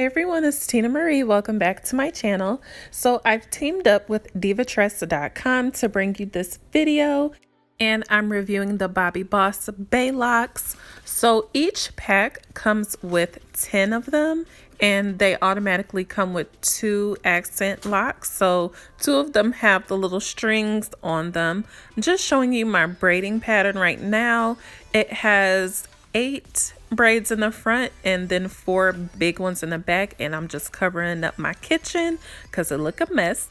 Hey everyone, it's Tina Marie. Welcome back to my channel. So I've teamed up with divatress.com to bring you this video, and I'm reviewing the Bobbi Boss Bae Locs. So each pack comes with 10 of them, and they automatically come with 2 accent locks. So 2 of them have the little strings on them. I'm just showing you my braiding pattern right now. It has 8 braids in the front and then 4 big ones in the back, and I'm just covering up my kitchen because it look a mess.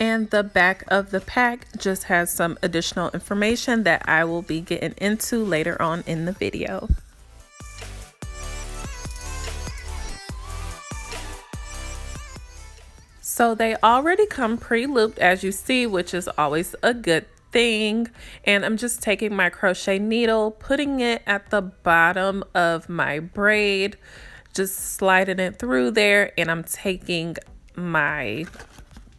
And the back of the pack just has some additional information that I will be getting into later on in the video. So they already come pre-looped, as you see, which is always a good thing. And I'm just taking my crochet needle, putting it at the bottom of my braid, just sliding it through there, and I'm taking my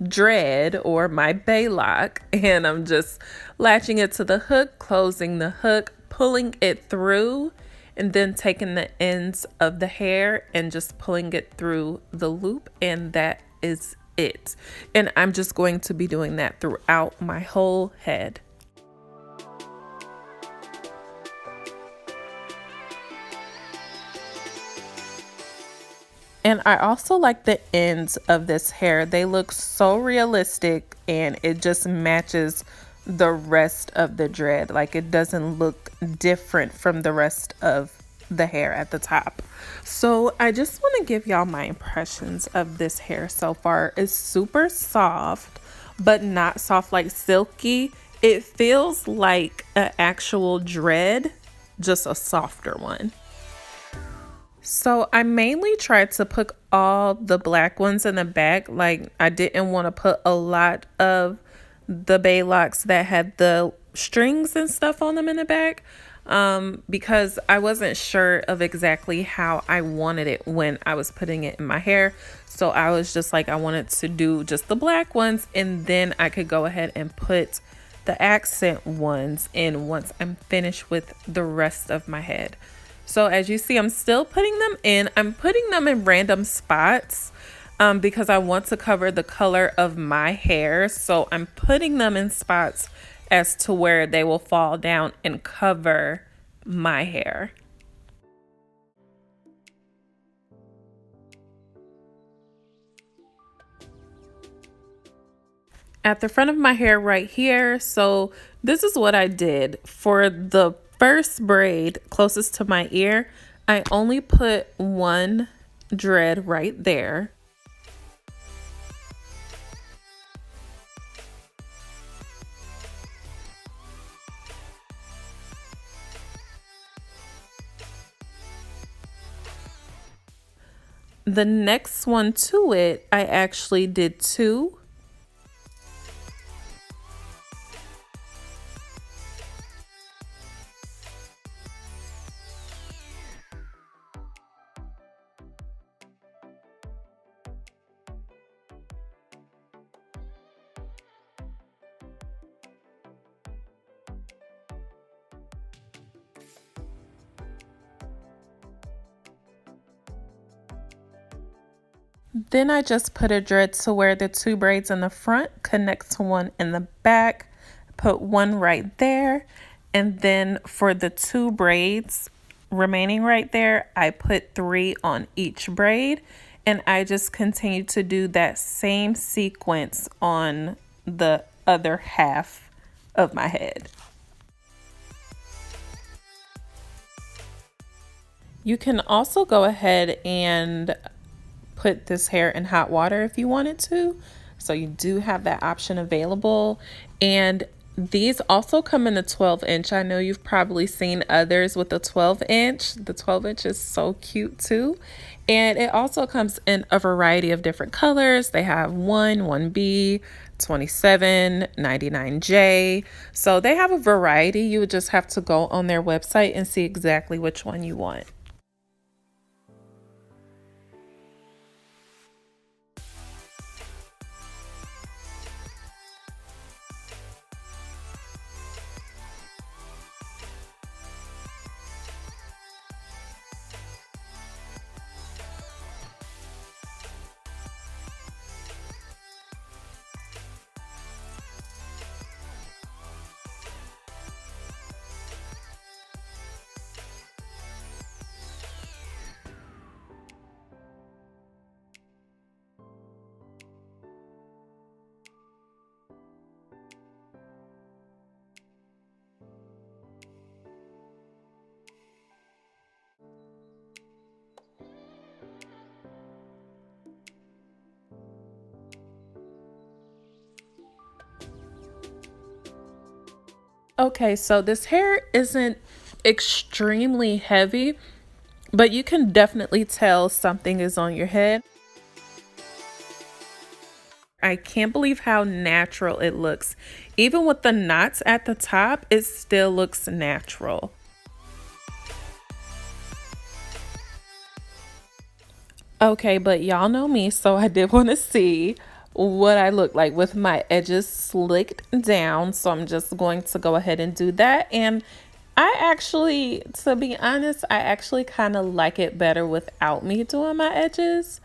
dread or my Bae Loc and I'm just latching it to the hook, closing the hook, pulling it through, and then taking the ends of the hair and just pulling it through the loop, and that is it. And I'm just going to be doing that throughout my whole head. And I also like the ends of this hair. They look so realistic, and it just matches the rest of the dread. Like, it doesn't look different from the rest of the hair at the top. So I just want to give y'all my impressions of this hair so far. It's super soft, but not soft like silky. It feels like an actual dread, just a softer one. So I mainly tried to put all the black ones in the back. Like, I didn't want to put a lot of the Bae Locs that had the strings and stuff on them in the back, because I wasn't sure of exactly how I wanted it when I was putting it in my hair. So I was just like, I wanted to do just the black ones, and then I could go ahead and put the accent ones in once I'm finished with the rest of my head. So as you see, I'm still putting them in. I'm putting them in random spots because I want to cover the color of my hair. So I'm putting them in spots as to where they will fall down and cover my hair. At the front of my hair right here, so this is what I did. For the first braid closest to my ear, I only put 1 dread right there. The next one to it, I actually did 2. Then I just put a dread to where the 2 braids in the front connect to 1 in the back, put 1 right there, and then for the 2 braids remaining right there, I put 3 on each braid, and I just continue to do that same sequence on the other half of my head. You can also go ahead and put this hair in hot water if you wanted to. So you do have that option available. And these also come in a 12-inch. I know you've probably seen others with a 12-inch. The 12-inch is so cute too. And it also comes in a variety of different colors. They have 1B, 27, 99J. So they have a variety. You would just have to go on their website and see exactly which one you want. Okay, so this hair isn't extremely heavy, but you can definitely tell something is on your head. I can't believe how natural it looks. Even with the knots at the top, it still looks natural. Okay, but y'all know me, so I did want to see what I look like with my edges slicked down. So I'm just going to go ahead and do that. And I actually, to be honest, I actually kind of like it better without me doing my edges,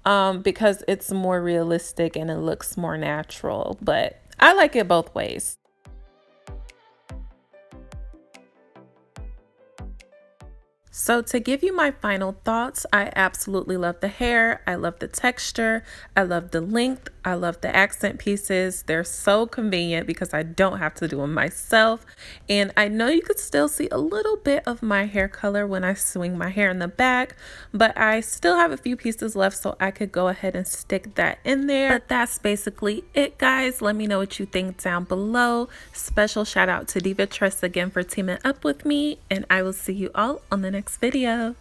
because it's more realistic and it looks more natural. But I like it both ways. So to give you my final thoughts, I absolutely love the hair. I love the texture. I love the length. I love the accent pieces. They're so convenient because I don't have to do them myself. And I know you could still see a little bit of my hair color when I swing my hair in the back, but I still have a few pieces left, so I could go ahead and stick that in there. But that's basically it, guys. Let me know what you think down below. Special shout out to Diva Tress again for teaming up with me, and I will see you all on the next video.